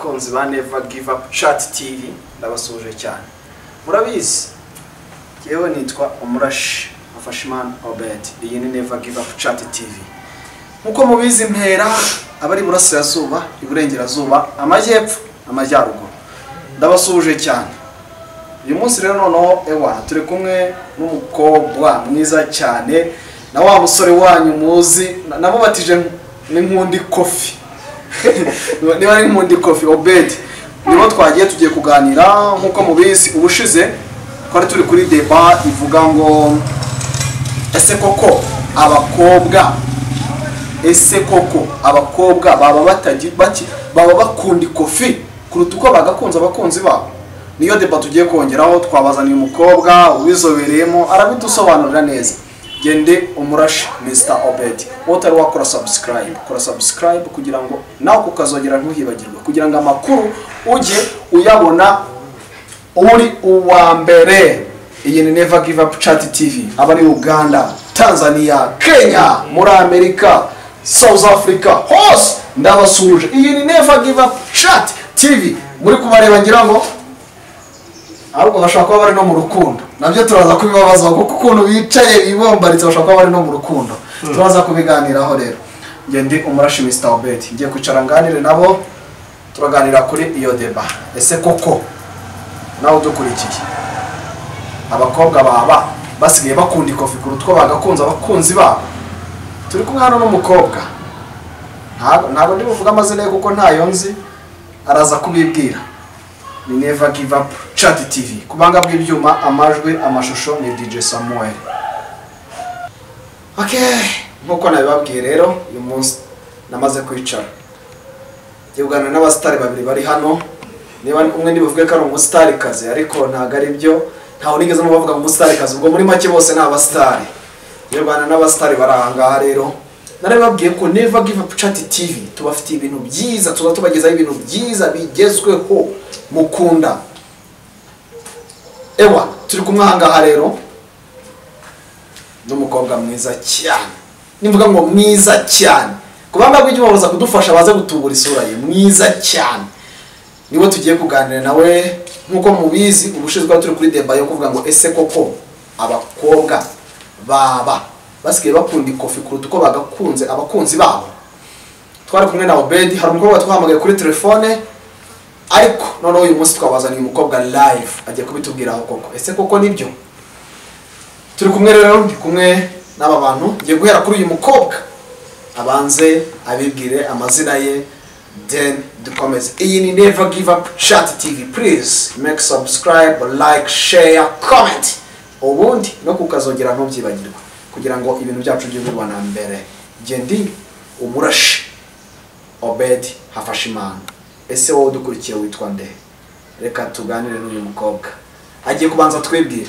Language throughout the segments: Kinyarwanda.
bakunzi ba Never Give Up Chat TV ndabasuje cyane. Murabizi yewe nitwa Umurashi Afashimana Obed. Iyi ni Never Give Up Chat TV. Nkuko mubizi mpera abari burasirazuba, iburengerazuba, amajyepfo, amajyaruguru. Ndabasuje cyane. Uyu munsi rero noneho turi kumwe n'umukobwa mwiza cyane na wa musore wanyu muzi nabo batije n'inkundi coffee. Niba ari inkundi coffee Obed. Nibo twagiye tugiye kuganira nkuko mubizi ubushize twari turi kuri deba ivuga ngo ese koko abakobwa baba batagira baki baba bakundi coffee kuruta uko bagakunza abakunzi babo. Niyo deba tugiye kongeraho twabazaniye umukobwa ubizobereyemo arabidusobanurira neza. Gende Umurashi Mr Obed. Utari wakora subscribe kugira ngo nawe kukazogera ntuhibagirwe kugira ngo amakuru uje uyabona uri uwa mbere. Iyi ni Never Give Up Chat TV. Abari Uganda, Tanzania, Kenya, muri Amerika, South Africa, hose ndabasuje. Iyi ni Never Give Up Chat TV. Muri kubareba ngira ngo ahubwo bashaka kuba bari no mu rukundo. Nabyo turaza kubibabaza kuko ukuntu bicaye ibombaritse bashaka kuba bari no mu rukundo. Turaza kubiganiraho rero. Ngende Umurashi Mr Obed. Ngiye kwicara nganire nabo turaganira kuri iyo deba. Ese koko nawe dukurikiye abakobwa baba basigaye bakundi coffee kuruta uko bagakunza abakunzi babo. Turi kumwe hano n'umukobwa. Ntabwo ndi buvuga amazina ye kuko ntayo nzi, araza kubibwira. Ni Never Give Up Chat TV. Kubanga bw'ibyuma amajwi amashusho ni DJ Samuel. Okay, nkuko nabibabwiye rero uyu munsi namaze kwicara. Yugana n'abastari babiri bari hano. Niba umwe ndibuvuge ko ari umustar kaze ariko ntago ari byo. Ntaho nigeze no bavuga umustar kaze ubwo muri make bose ni abastari. Yugana n'abastari baranga rero. Narababwiye ko Never Give Up Chat TV tubafitiye ibintu byiza, tubagezaho ibintu byiza bigezweho mukunda. Turi kumwe ahangaha rero n'umukobwa mwiza cyane. Nimvuga ngo mwiza cyane, kubanga bw'icyo baza kudufasha baze gutubura isura ye mwiza cyane. Niwe tugiye kuganira nawe nkuko mubizi ubushizwe turi kuri deba yo kuvuga ngo ese koko abakobwa baba basigaye bakundi coffee kuruta uko bagakunze abakunzi babo. Twari kumwe na Obed, hari umukobwa twahamagaye kuri telefone ariko noneho uyu munsi twabazaniye umukobwa live agiye kubitubwiraho koko ese koko nibyo. Turi kumwe rero ndi kumwe n'aba bantu ngiye guhera kuri uyu mukobwa abanze abibwire amazina ye then dukomeze. Iyi ni Never Give Up Chat TV. Please make subscribe, like, share, comment. Ubundi no kukazogera ntubyibagirwa kugira ngo ibintu byacu by'ubwa na mbere. Gendi Umurashi Obed Hafashimana. Ese wowe dukurikiye witwa nde? Reka tuganire n'uyu mukobwa. Agiye kubanza twebwire.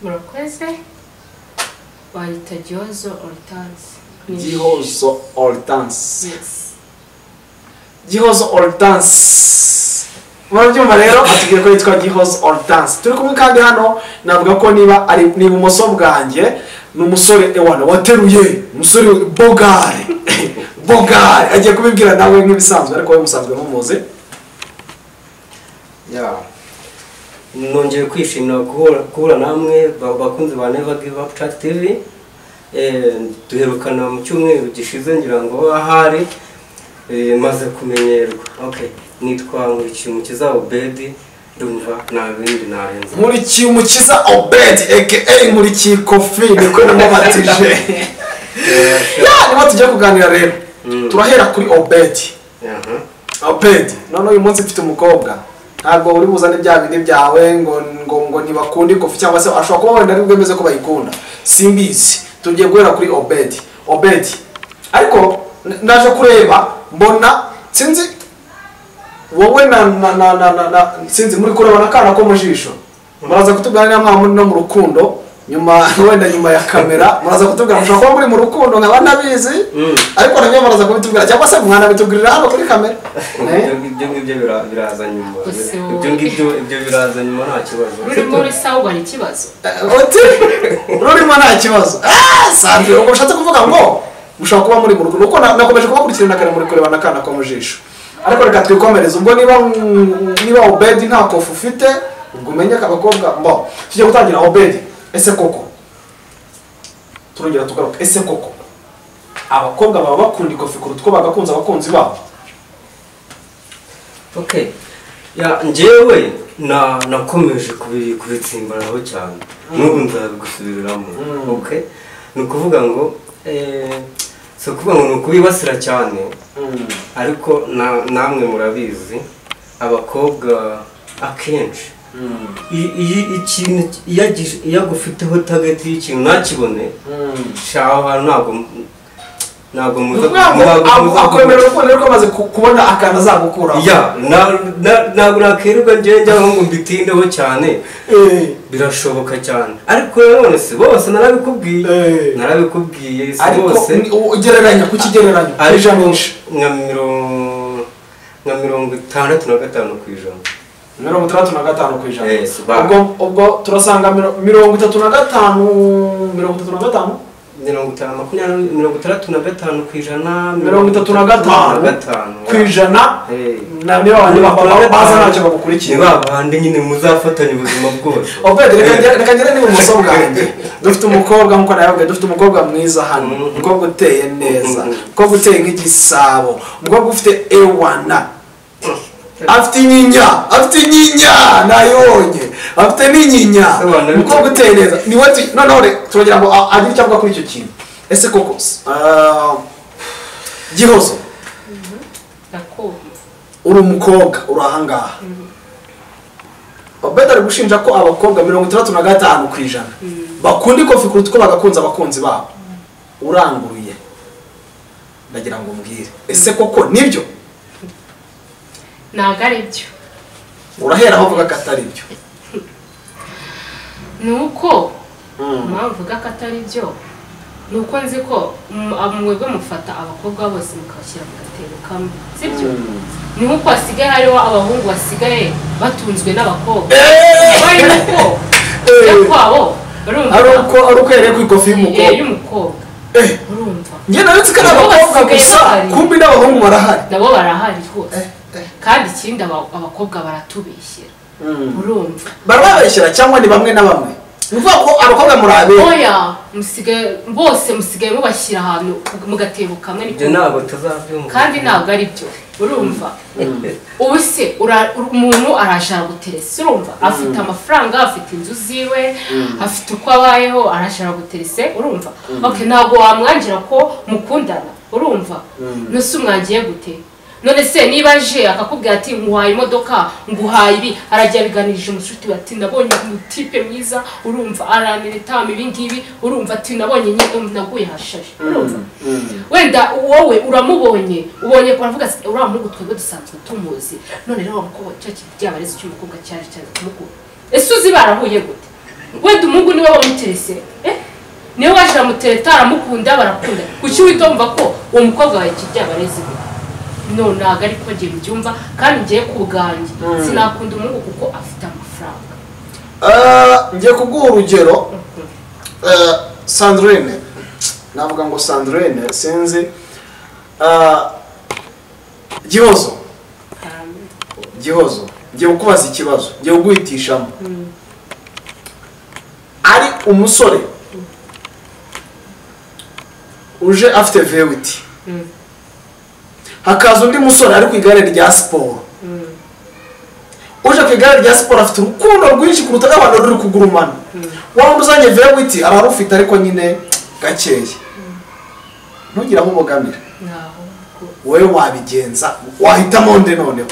Murakoze. Bayita Gihozo Hortense. Gihozo Hortense. Yes. Gihozo Hortense. Murabyumva rero atubwiye ko yitwa Gihozo Hortense. Turi kumwe kandi hano navuga ko niba ari bumoso bwanjye n'umusore wateruye umusore Bogare. Bogare agiye kubibwira nawe nk'ibisanzwe ariko we musanzwe mumuze. Nongeye kwishimira guhura namwe bakunzi ba Never Give Up Chat TV. Duherukana mu cyumweru gishize ngira ngo ahari maze kumenyerwa. Okay, nitwa Nkurikimukiza Obed. Ndumva nabindi narenze. Nkurikimukiza Obed aka Nkurikiye Coffee niko namubatije. Niba tujya kuganira rero turahera kuri Obed. Obed none uyu munsi mfite umukobwa ntabwo uri buzane bya bindi byawe ngo ntibakundi coffee cyangwa se ashobora kuba wenda ari bwemeze ko bayikunda simbizi. Tugiye guhera kuri Obed ariko naje kureba mbona sinzi wowe na sinzi muri kureba nakana ko mujisho muraza kutuganira mwa muri no mu rukundo nyuma wenda nyuma ya kamera muraza kutubwira mushaka kuba muri mu rukundo nkaba nabizi ariko nanyo muraza kubitubwira cyangwa se mwana bitubwirira hano kuri kamera. Ibyo biraza nyuma. Ibyo biraza nyuma nta kibazo. Uri muri sawa ni kibazo. Urimo nta kibazo. Sandro uko ushatse kuvuga ngo mushaka kuba muri mu rukundo uko nakomeje kubakurikirana kare muri kureba nakana ko mujisho. ariko reka twikomereze ubwo niba Obedi nta kofu ufite ubwo umenye ko abakobwa mbo tujye gutangira Obedi. Ese koko turongera tugaruka, ese koko abakobwa baba bakunda ikofi kuruta uko bagakunze abakunzi babo? Okay, ya njyewe nakomeje kubitsimbaraho cyane n'ubu nzabigusubiriramo. Okay, ni ukuvuga ngo so kuvuga ngo ni ukubibasira cyane, ariko namwe murabizi abakobwa akenshi ikintu iyo agufiteho target y'ikintu ntakibone shaho hantu ntabwo akwemera urukundo ariko amaze kubona akantu azagukuraho. ntabwo nakirirwa njyewe ngo mbitindeho cyane, birashoboka cyane, ariko none se bose narabikubwiye si bose. Ugereranya ku kigereranyo ijanisha nka 65%. 65%. ubwo turasanga 35 na niba abandi baza ntacyo bagukurikiye, niba abandi nyine muzafatanya ubuzima bwose. Reka ngere ni ubumoso bwanjye dufite umukobwa nk'uko nawe dufite umukobwa mwiza hano, umukobwa uteye neza, umukobwa uteye nk'igisabo, umukobwa ufite ewana, afite inyinya nayonye, afite n'inyinya, umukobwa uteye neza. Niwe none turagira ngo agire icyo avuga kuri icyo kintu. Ese koko Gihozo, uri umukobwa uri ahangaha, Obedi ari gushinja ko abakobwa 65% bakunda ikofi kuruta uko bagakunze abakunzi babo. Uranguruye ndagira ngo mbwire, ese koko nibyo? Ntabwo ari byo. Urahera aho uvuga ko atari byo? Nuko mvuga ko atari byo, nuko nzi ko mwebwe mufata abakobwa bose mukabashyira mu gatebo kamwe, sibyo? Nuko hasigaye hariho abahungu basigaye batunzwe n'abakobwa. Kwabo ari uko yereye ku ikofi y'umukobwa. Urumva? Njye nabitse ko abakobwa gusa, kumbi n'abahungu barahari. Nabo barahari hose. Kandi ikindi abakobwa baratubeshyira. Urumva? Barabeshyira cyangwa ni bamwe na bamwe? Nuvuga ko abakobwa murabe. Oya, bose musigaye mubashyira ahantu mu gatebo kamwe niko. Ntabwo tuzabyumva. Kandi ntabwo ari byo. Urumva? Ubu se umuntu arashaka guteresa, urumva? Afite amafaranga, afite inzu ziwe, afite uko abayeho, arashaka guteresa, urumva? Okay, ntabwo wamwangira ko mukundana, urumva? Nose umwangiye gute? None se niba aje akakubwira ati nguhaye imodoka, nguhaye ibi, arajya biganirije umushuti we ati nabonye umutipe mwiza, urumva? Aranireta ibi ngibi, urumva? Ati nabonye nyine naguye hashaje, urumva? Wenda wowe uramubonye, ubonye ko aravuga ati uriya muhungu twebwe dusanzwe tumuzi, none rero umukobwa cyabareze cy'umukobwa cyari kumukura. Ese uzi barahuye gute? Wenda umuhungu niwe wamuterese, niwe waje amutereta aramukunda barakunda, kuki uhita wumva ko uwo mukobwa wawe cyabareze? No, ntabwo ariko ngiye mbyumva, kandi ngiye ku bwanjye sinakunda umuhungu kuko afite amafaranga. Ngiye kuguha urugero. Sandrine, navuga ngo Sandrine sinzi. Gihozo, ngiye kukubaza ikibazo, ngiye kuguhitishamo. Ari umusore uje afite vewiti, hakaza undi musore ari ku igare rya siporo, uje ku igare rya siporo afite urukundo rwinshi kuruta abantu ruri kugurumana. Waba uzanye vewiti ararufite ariko nyine gakeya, ntugira aho ubogamira. Wowe wabigenza, wahitamo nde noneho?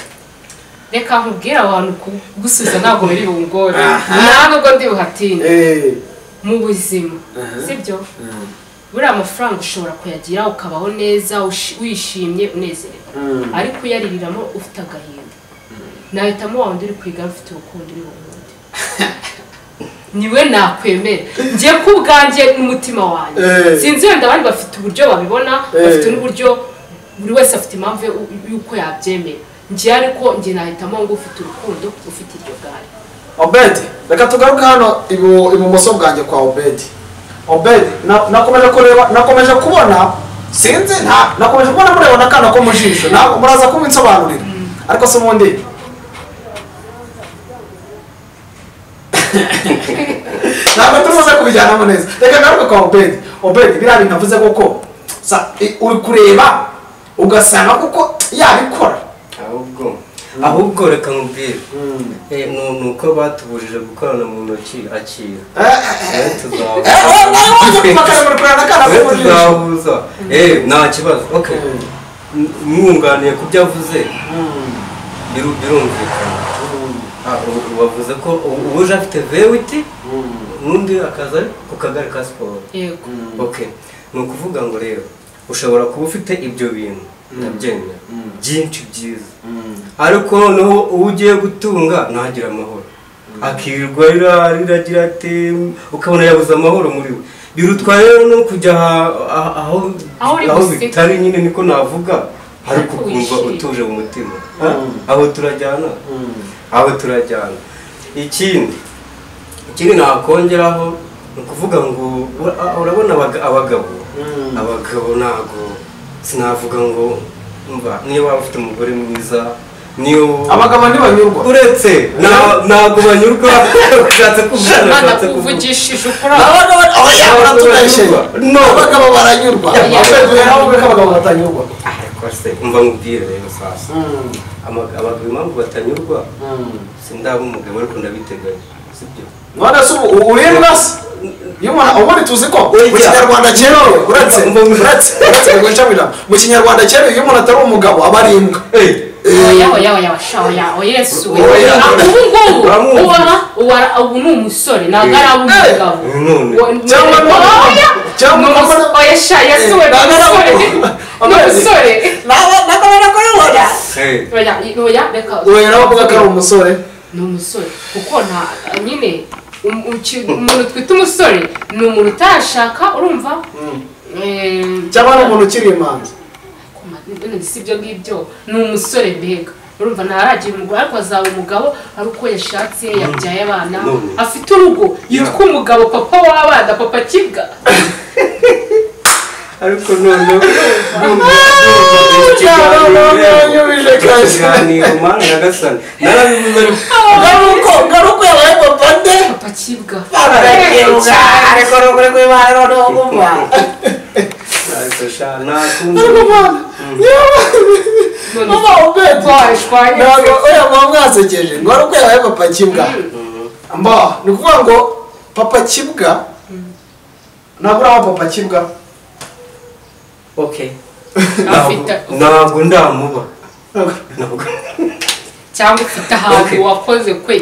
Reka nkubwire abantu gusubiza ntabwo biri bungore, ntabwo ndi buhatinde mu buzima, sibyo? Buriya amafaranga ushobora kuyagira ukabaho neza wishimye unezerewe, ariko uyaririramo ufite agahinda. Nahitamo wa wundi uri kwiga ufite urukundo uri bundi, niwe nakwemera. Ngiye ku bwanjye n'umutima wanjye, sinzi wenda abandi bafite uburyo babibona, bafite n'uburyo buri wese afite impamvu y'uko yabyemera. Ngiye ariko ngiye nahitamo ngo ufite urukundo ufite iryo gare. Obedi, reka tugaruke hano ibumoso bwanjye kwa Obedi. Obedi, nakomeje kubona sinzi nakomeje kubona mureba n'akana ko mu jisho ntabwo muraza kubinsobanurira ariko se ubundi ntabwo turuze kubijyanamo neza reka ngaruke kwa Obedi biriya bintu avuze koko uri kureba ugasanga kuko yabikora ahubwo reka nkubwire ni uko batubujije gukorana mu ntoki akira tuzahuza nta kibazo mwunganiye ku byo avuze birumvikana wavuze ko uje afite vewiti n'undi akaza ku kagari ka siporo ni ukuvuga ngo rero ushobora kuba ufite ibyo bintu ndabyemera byinshi byiza ariko noneho uwo ugiye gutunga ntagire amahoro akirirwa riragira ati ukabona yabuze amahoro muri we birutwa rero no kujya aho bitari nyine niko navuga ariko ukumva utuje mu mutima aho turajyana ikindi nakongeraho ni ukuvuga ngo urabona abagabo ntabwo sinavuga ngo niyo waba ufite umugore mwiza niyo abagabo ntibanyurwa uretse ntabwo banyurwa ushatse kuvugishije ukuri abagabo baranyurwa abagabo batanyurwa umva nkubwire rero sasa abagabo impamvu batanyurwa sindaba umugabo ariko ndabiteganya sibyo none se urindwa se ubundi tuzi ko mu kinyarwanda cyemewe uretse mu kinyarwanda cyemewe iyo umuntu atari umugabo aba ari imbwa yesu ubu ni umusore ntabwo ari ab'umugabo cyangwa umusore bavuga ko ari umusore ni umusore kuko nta nyine umuntu twita umusore ni umuntu utashaka urumva cyangwa ni umuntu ukiri imanza si ibyo ngibyo ni umusore mbega urumva ntaragira umugore ariko azaba umugabo ari uko yashatse yabyaye abana afite urugo yitwa umugabo papa w'abana papa kibwa ariko noneho ngaruko yabaye papa nde papa kibwa ariko ruguru rw'imana noneho gumva mwasekeje ngo ngaruko yabaye papa kibwa ni ukuvuga ngo papa kibwa ntabwo uraho papa kibwa ntabwo ndamuba cyangwa ufite ahantu wakoze kwe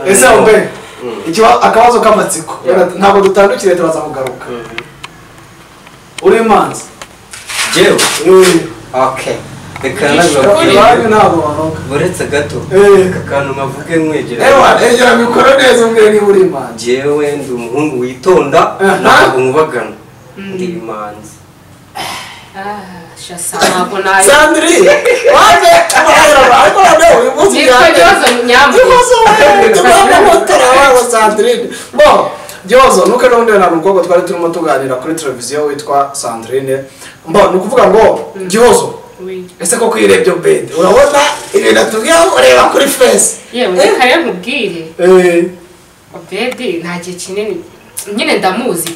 ese mbe akabazo k'amatsiko ntabwo dutandukire turaza kugaruka uri imanza jewe reka uretse gato akantu mavuge mwegera egera mikoro neza umbwire niba uri imanza jewe ndi umuhungu witonda ntabwo nkubagana ndi imanza Sandrine waje ariko rero uyu munsi Sandrine Jozo nuko n'undi na n'umukobwa twari turimo tuganira kuri televiziyo witwa Sandrine ni ukuvuga ngo Jozo ese ko kwirebye Obedi urabona ibintu atubwira ureba kuri face yewe reka rero nkubwire Obedi nta gihe kinini nyine ndamuzi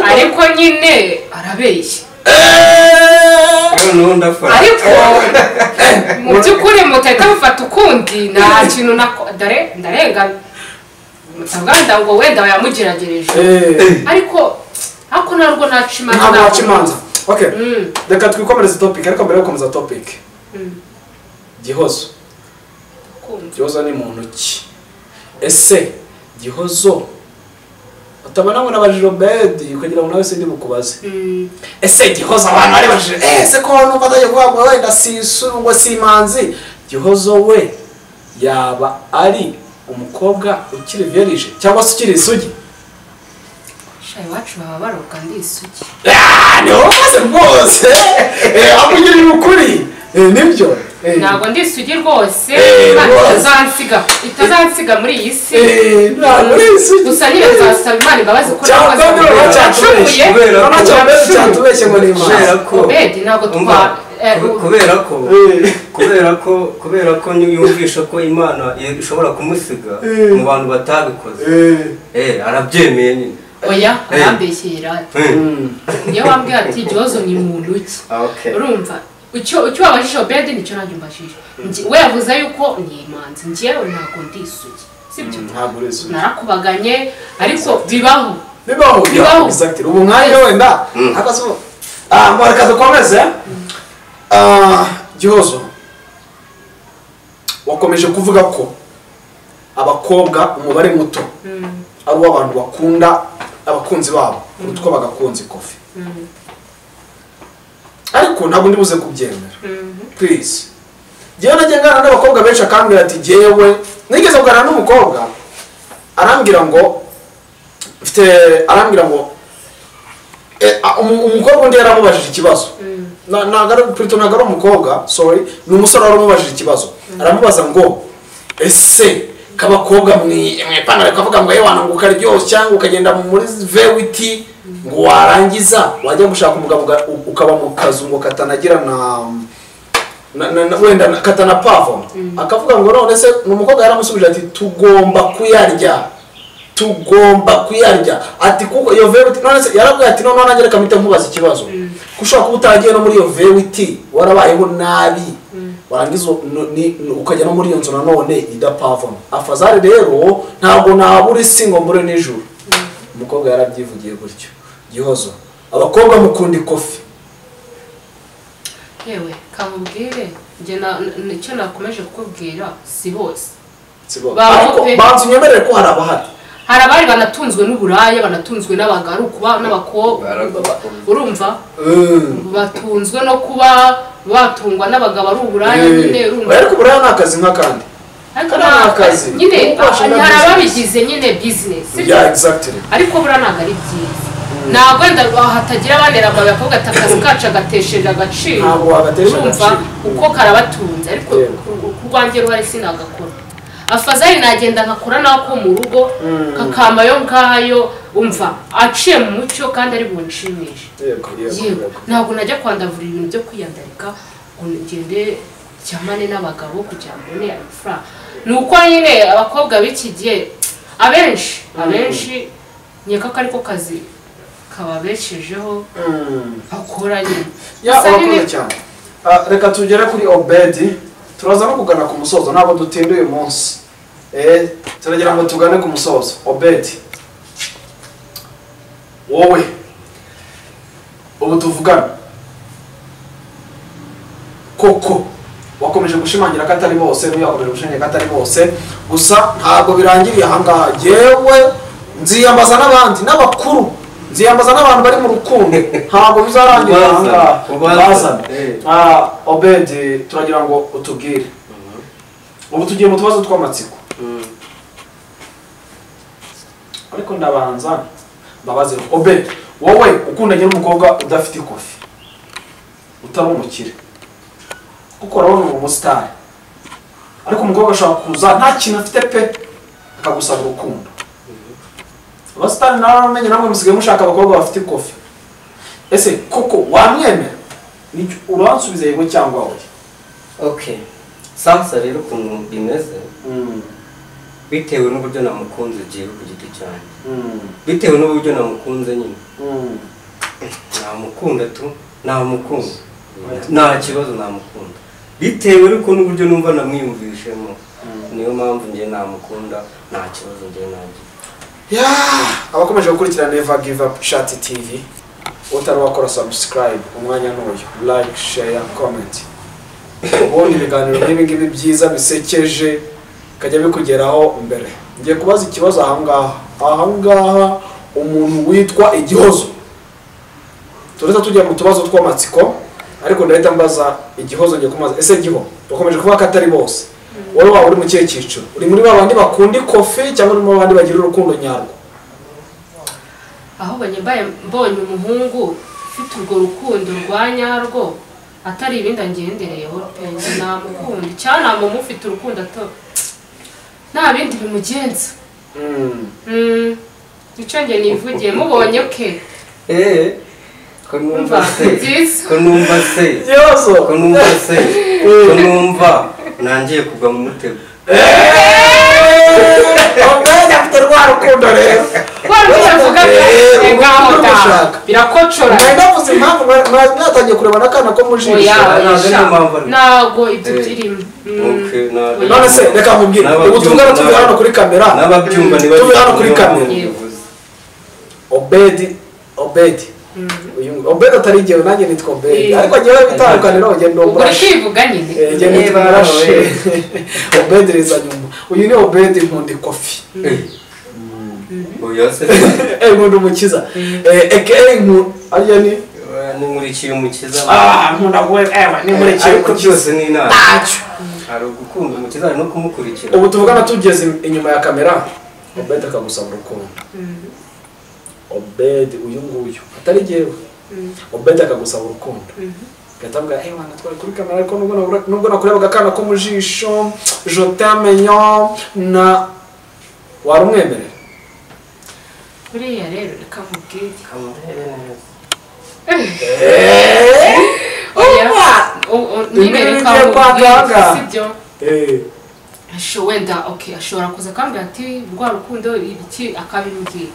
ariko nyine arabeshya ariko mu by'ukuri mutahita mufata ukundi nta kintu ndarenga mutaganda ngo wenda yamugeragereje ariko ntabwo naca imanza reka twikomereze topic ariko mbere yo gukomeza topic Gihozo ni muntu ki ese Gihozo utabona ngo nabajije Obedi kugira ngo nawe sindi bukubaze ese Gihozo abantu bari bajije ese ko numva ndaje kuvuga ngo wenda sisuru ngo simanzi Gihozo we yaba ari umukobwa ukiri vierge cyangwa se ukiri isugi shayi wacu baba baroga ndi isugi ni wowe rwose akugira ukuri nibyo ntabwo ndi isugi rwose Imana itazansiga muri iyi si gusa nyine nzasaba Imana imbabazi ko cyatubeshye ngo ni Imana Obedi ntabwo kubera ko yumvisha ko Imana ishobora kumusiga mu bantu batabikoze arabyemeye nyine oya arambeshyera niyo wambwiye ati ikibazo ni muntu ki urumva icyo wabajije Obedi nicyo nanjye mbashije we yavuze yuko ni imanzi njyewe ntabwo ndi isugi sibyo narakubaganye ariko bibaho exactly ubu mwanya wenda akaso reka dukomeze Gihozo wakomeje kuvuga ko abakobwa umubare muto ari uw'abantu bakunda abakunzi babo utwo bagakunze Kofi ariko ntabwo ndibuze kubyemera please jewe najyangana n'abakobwa benshi akambwira ati jewe nigeze kuganira n'umukobwa arambwira ngo umukobwa undi yaramubajije ikibazo ntabwo ari umukobwa sorry ni umusore waramubajije ikibazo aramubaza ngo ese kabakobwa mwipantaro kavuga ngo yewana ngo ukaryoshya cyangwa ukagenda muri vewiti ngo warangiza wajya gushaka umugabo ukaba mu kazu ngo katanagira wenda katana pavo akavuga ngo none se umukobwa yaramusubije ati tugomba kuyarya ati kuko iyo vewiti none se yarabwiye ati none nanjye reka mpita nkubaza ikibazo kushaka kuba utagiye no muri iyo vewiti warabayeho nabi warangiza ukajya no muri iyo nzu nanone idapavamo afazari rero ntabwo nabura isi ngo mbure nijoro umukobwa yarabyivugiye gutyo Gihozo abakobwa mukunda Kofi yewe kamubwire njye nicyo nakomeje kukubwira si bose ariko banzu nyemerere ko hari abari banatunzwe n'uburaya banatunzwe n'abagaru kuba n'abakobwa urumva batunzwe no kuba batungwa n'abagabo ari uburaya nyine urumva ariko uburaya ni akazi nk'akandi nyine hari ababigize nyine business exactly ariko buriya ntabwo ari byiza ntabwo wenda hatagira abanera amabuye akavuga ati akazi kacu agatesheje agaciro urumva uko karabatunze ariko ku rwanjye ruhari sinagakora afazari nagenda nkakora nako mu rugo kakamayo ngayo umva aciye mu mucyo kandi ari bunshimishe yego ntabwo najya kwandavura ibintu byo kwiyandarika ngo ngende cyamane n'abagabo kugira ngo ne amafaranga nuko nyine abakobwa b'iki gihe abenshi nyeka ko ariko kazi kababeshejeho bakora nyine urakoze cyane reka tugere kuri Obedi turaza no kugana ku musozo ntabwo dutinda uyu munsi turagira ngo tugane ku musozo Obedi wowe ubu tuvugana koko wakomeje gushimangira ko atari bose yakomeje gushimangira ko atari bose gusa ntabwo birangiriye ahangaha yewe nziyambaza n'abandi n'abakuru nziyambaza n'abantu bari mu rukundo ntabwo bizarangira ahangaha Obedi turagira ngo utubwire ubu tugiye mu tubazo tw'amatsiko ariko ndabanza mbabaze Obedi wowe ukundanye n'umukobwa udafite Kofi utari umukire kuko urabona umusitari ariko umukobwa ashobora kuza nta kintu afite pe akagusaba urukundo abasitari nawe aramenye namwe musigaye mushaka abakobwa bafite Kofi ese koko wamwemera uransubiza yego cyangwa oya okay sasa rero ukuntu bimeze bitewe n'uburyo namukunze giye ku giti cyane bitewe n'uburyo namukunze nyine namukunda namukunda nta kibazo namukunda bitewe ariko n'uburyo numva namwiyumvishemo niyo mpamvu njye namukunda nta kibazo njye nagira abakomeje gukurikira Never Give Up Chat TV utari wakora subscribe umwanya n'uyu like share comment ubundi ibiganiro nk'ibi ngibi byiza bisekeje kajya bikugeraho mbere ngiye kubaza ikibazo ahangaha umuntu witwa Igihozo tureza tujya mu tubazo tw'amatsiko ariko ndahita mbaza Igihozo ngiye kumaza ese Giho bakomeje kuvuga ko atari bose wowe waba uri mu kihe cyiciro uri muri babandi bakunda Kofi cyangwa uri mu babandi bagira urukundo nyarwo ahubwo mbonye umuhungu ufite urwo rukundo rwa nyarwo atari ibindi angendereyeho pe namukunda cyane namumufite urukundo ato nta bindi bimugenza icyo njye nivugiye mubonye ke ko numva se byiza ko numva se Yozo ko numva se ko numva nangiye kugwa mu mutego Obedi afite rwa rukundo rero wavuga ngaho da birakocora ndavuze impamvu mwatangiye kureba n'akana ko mu jisho ntabwo ibyo birimo none se reka mubwire ubu tuvugana tuvuye hano kuri kamera n'ababyumva ni tuvuye hano kuri kamera Obedi Obedi atari igihe nanjye nitwa Obedi ariko njyewe bitandukaniro ugenda umurashe urikivuga nyine ugenda umurashe Obedi reza nyuma uyu ni Obedi Nkundi Kofi nkunda umukiza aka arya ni nkurikiye umukiza nkunda guwe ni nkurikiye ariko byose ni inama ntacyo hari ugukunda umukiza hari no kumukurikira ubu tuvugana tugeze inyuma ya kamera Obedi akagusaba urukundo Obedi uyu nguyu atari jyewe Obedi akagusaba urukundo gatabwa wana twari kuri kamera ariko nubwo nakurebaga akana ko mu jisho je t'aime na warumwemerera buriya rero reka mubwire nyine reka mubwire sibyo wenda ashobora kuza akambwira ati rwa rukundo ibiki akabimbwira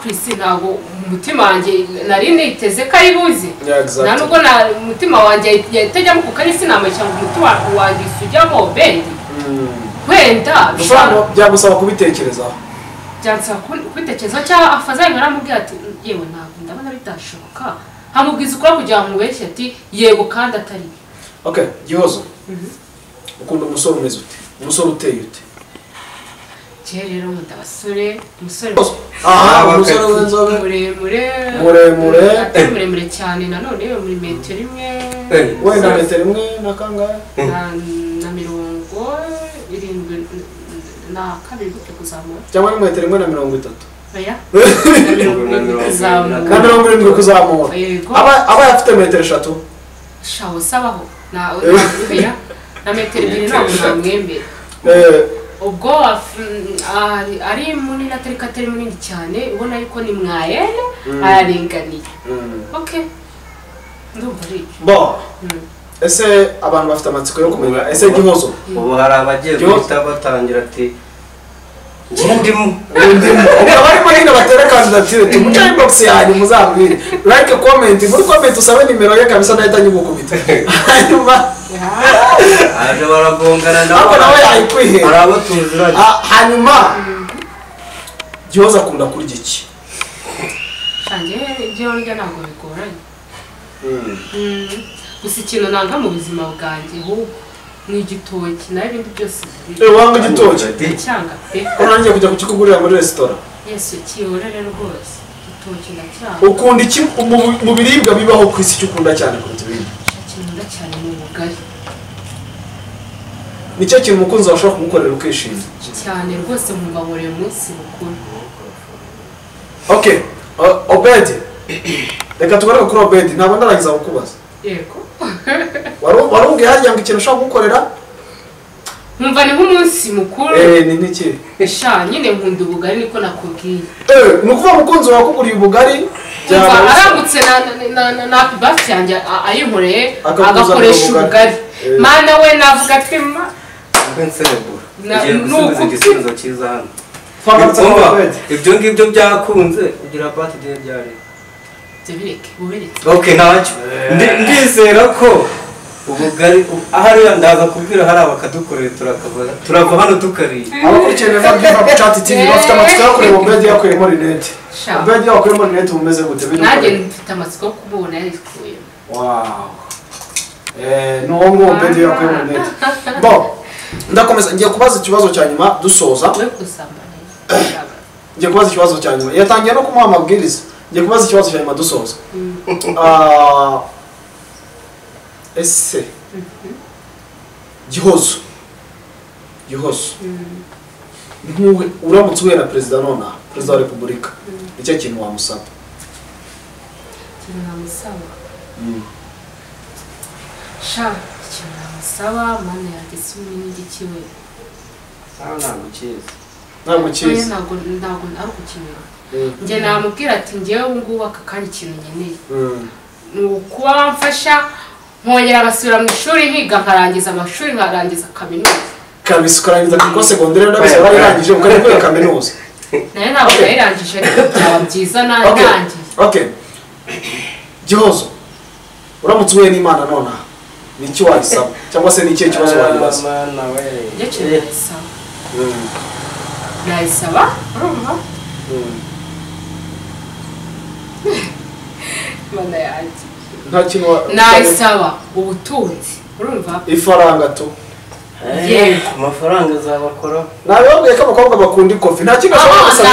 Prisi ntabwo umutima wanjye nari niteze ko ari buzi nta nubwo umutima wanjye yahitajyamo kuko ari sinama cyangwa umutima wanjye ujyamo Obedi wenda byagusaba kubitekerezaho byansaba kubitekerezaho cyangwa afazanye aramubwira ati yewe ntabwo ndabona bitashoboka hamubwiza ukora kugira ngo mubeshye ati yego kandi atari Gihozo ukunda umusore umeze ute umusore uteye ute rero nkunda abasore umusore umusore w'inzobe muremure atari muremure cyane nanone muri metero imwe wenda metero imwe na kangahe na 70 gutyo kuzamura cyangwa ni metero imwe na 30 oya na 70 kuzamura aba afite metero 3 shawo sabaho na oya na metero 2 ntabwo namwembera ubwo ari munini atari munini cyane ubona yuko ni mwayene araringaniye ndumva ari ese abantu bafite amatsiko yo kumenya ese Gihozo ubu hari abagiye guhita batangira ati ndimo barimo nyine batera kandidatire tumuca inbox yanyu muzambwire like comment muri comment usabe nimero ye kabisa nahita nyigukubita hanyuma aje baragongana nawe yayikwihera hari abo tuziranye hanyuma Gihozo akunda kurya iki shange ibyo ndya ntabwo bigoranye gusa ikintu nanga mu buzima bwanjye ahubwo ni igitoki naho ibindi byose wanga igitoki cyanga ko nanjye kujya kukigurira muri resitora yesu kiyorere rwose igitoki ndacyanga ukunda iki mu biribwa bibaho ku isi cyukunda cyane kuruta ibindi kintu cyane mu bugari nicyo kintu umukunzi washobora kumukorera ukishima cyane rwose nkumva buri munsi mukuru Obedi reka tugaruke kuri Obedi ntabwo ndarangiza kukubaza yego warubwiye harya ngo ikintu ushobora kugukorera nkumva ni nk'umunsi mukuru ni n'iki nyine nkunda ubugari niko nakubwiye ni ukuvuga umukunzi wakuguriye ubugari arambutse na basi yanjye ayinkoreye agakoresha ubugari mana we navuga ati igisubizo cyiza hano ibyo ngibyo byakunze ugira birthday ryari ntacyo ndizera ko ubugari ahari ndaza kubwira hari abakadukorera turava hano tukariye abakurikiye Never Give Up Chat TV bafite amatsiko yo kureba Obedi yakuyemo rinete Obedi yakuyemo rinete umeze gute nanjye mfite amatsiko yo kumubona yarikuyemo n'uwo nguwo Obedi yakuyemo rinete ndakomeza ngiye kubaza ikibazo cya nyuma dusoza ngiye kubaza ikibazo cya nyuma yatangiye no kumuha amabwiriza ngiye kubaza ikibazo cya nyuma dusoza ese Gihozo nkuwe uramutse uhuye na perezida nonaha perezida wa repubulika nicyo kintu wamusaba sha ikintu namusaba mana yagise umunigi kiwe ntabwo ukizi ntabwo ari ukukimenya njye namubwira ati njyewe ngubu aka kanya ikintu nkeneye ni ukuba wamfasha nkongera agasubira mu ishuri nkiga nkarangiza amashuri nkarangiza kaminuza kabisa ukarangiza kuko segonderi n'abese barayirangije ukareba kwiga kaminuza nayo ntabwo yayirangije ariko byaba byiza nangiye okay Gihozo uramutse uhuye n'Imana nonaha ni iki wayisaba cyangwa se ni ikihe kibazo wayibaza nayisaba urumva mana yanjye nta kintu nayisaba ubutunzi urumva ifaranga tu amafaranga azabakora nababwiye ko abakobwa bakunda ikofi nta kintu ashobora gusaba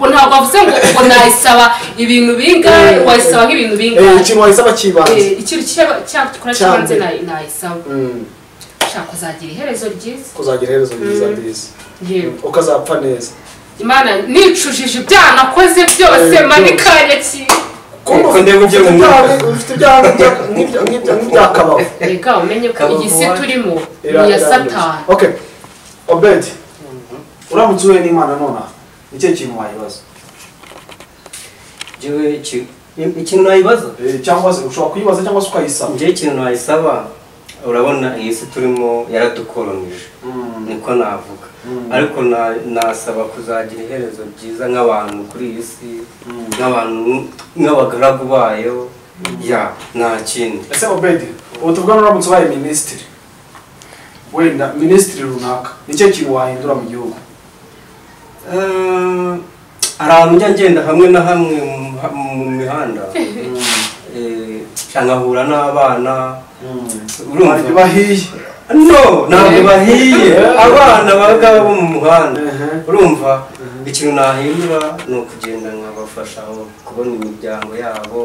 ntabwo bavuze ngo nayisaba ibintu bingahe wayisaba nk'ibintu bingahe ikintu wayisaba cy'ibanze ikintu cyakora cy'ibanze nayisaba ushaka kuzagira iherezo ryiza yewe ukazapfa neza Imana nicujije ibyaha nakoze byose manikanya ki ufite ibyaha nk'ibyakabaho reka umenye ko iyi si turimo ni ya Satani okay Obed uramutse uhuye n'Imana nonaha ni ikihe kintu wayibaza jewe ikintu nayibaza cyangwa se ushobora kuyibaza cyangwa se ukayisaba njye ikintu nayisaba urabona iyi si turimo yaradukolonije niko navuga ariko nasaba kuzagira iherezo ryiza nk'abantu kuri iyi si nk'abantu nk'abagaragu bayo ya nta kindi ese Obed ubu tuvugana uramutse ubaye minisitiri wenda minisitiri runaka ni ikihe kintu wahindura mu gihugu hari ahantu njya ngenda hamwe na hamwe mu mihanda nkahura n'abana urumva bahiye ntabwo bahiye abana bagaba bo mu muhanda urumva ikintu nahindura ni ukugenda nkabafasha kubona imiryango yabo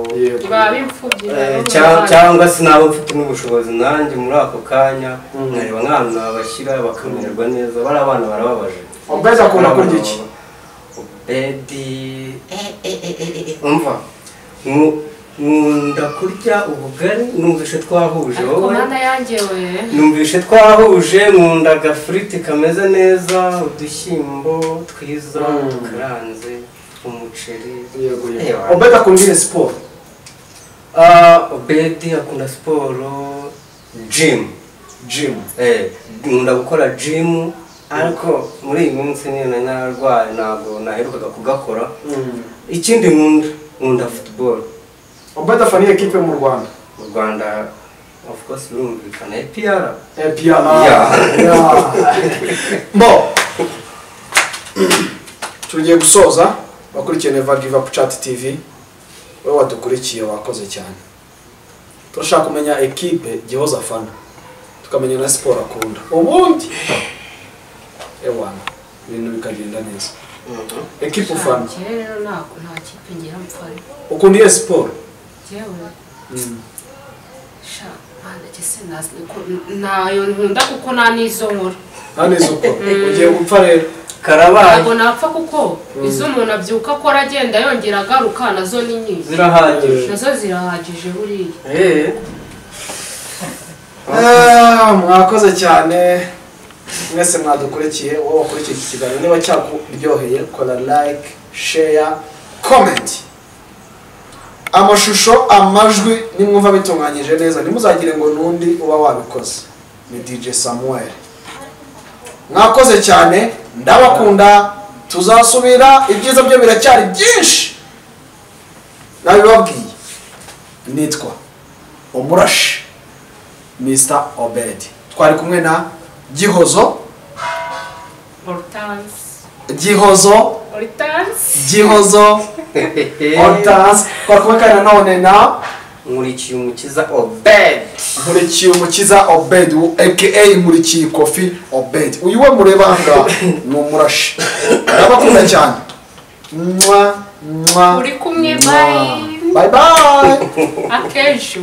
cyangwa se nabo mfite n'ubushobozi nanjye muri ako kanya nkareba nk'ahantu nabashyira bakamererwa neza bari abana barababaje Obed akunda kurya iki Obed umva nkunda kurya ubugari numvishe twahuje wowe numvishe twahuje nkunda agafiriti kameze neza udushyimbo twiza dukaranze umuceri Obed akunda siporo Obed akunda siporo gym nkunda gukora gym ariko muri iyi minsi niyo narwaye ntabwo naherukaga kugakora ikindi nkunda football Obed afaniye ekipe mu Rwanda of course birumvikana APR tugiye gusoza bakurikiye Never Give Up Chat TV wowe wadukurikiye wakoze cyane turashaka kumenya ekipe Gihozo afana tukamenya na siporo akunda ubundi ewana ibintu bikagenda neza ekipe ufana rero nta kipe ngira mpfari ukunda iyo siporo nayo nkunda kuko nta n'izo nkora ugiye gupfa rero karabaye ntabwo napfa kuko izo umuntu abyuka akora agenda yongera agaruka nazo ni nyinshi nazo zirahagije buriya mwakoze cyane mwese mwadukurikiye wowe wakurikiye iki kiganiro niba cyakuryoheye kora like share comment amashusho amajwi nimwumva bitunganyije neza nimuzagire ngo nundi uba wabikoze ni DJ Samuel mwakoze cyane ndabakunda tuzasubira ibyiza byo biracyari byinshi nabibabwiye nitwa Umurashi Mr. Obed twari kumwe na Gihozo Hortense twari kumwe kandi nanone na Nkurikiye Umukiza Obed aka Nkurikiye Kofi Obed uyu we mureba hanga ni Umurashi ndabakunda cyane uri kumwe bye bye akenshi